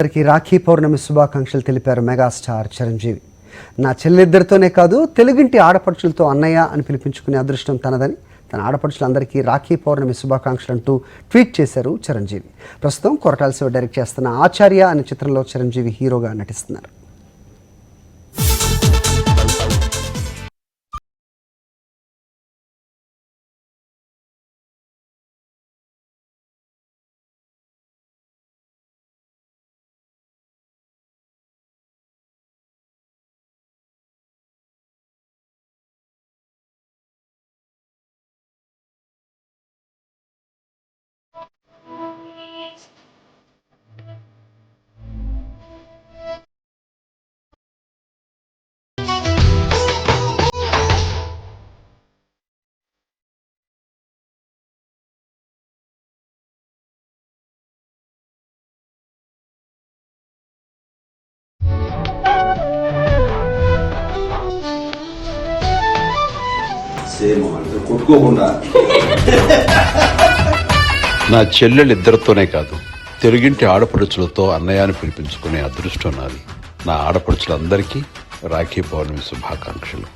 అందరికీ రాఖీ పౌర్ణమి శుభాకాంక్షలు తెలిపారు మెగాస్టార్ చిరంజీవి. నా చెల్లిద్దరితోనే కాదు తెలుగింటి ఆడపడుచులతో అన్నయ్య అని పిలిపించుకునే అదృష్టం తనదని, తన ఆడపడుచులందరికీ రాఖీ పౌర్ణమి శుభాకాంక్షలు అంటూ ట్వీట్ చేశారు చిరంజీవి. ప్రస్తుతం కొరటాల శివ డైరెక్ట్ చేస్తున్న ఆచార్య అనే చిత్రంలో చిరంజీవి హీరోగా నటిస్తున్నారు. కొట్టుకోకుండా నా చెల్లెలిద్దరితోనే కాదు తెలుగింటి ఆడపడుచులతో అన్నయ్యని పిలిపించుకునే అదృష్టం నాది. నా ఆడపడుచులందరికీ రాఖీ పౌర్ణమి శుభాకాంక్షలు.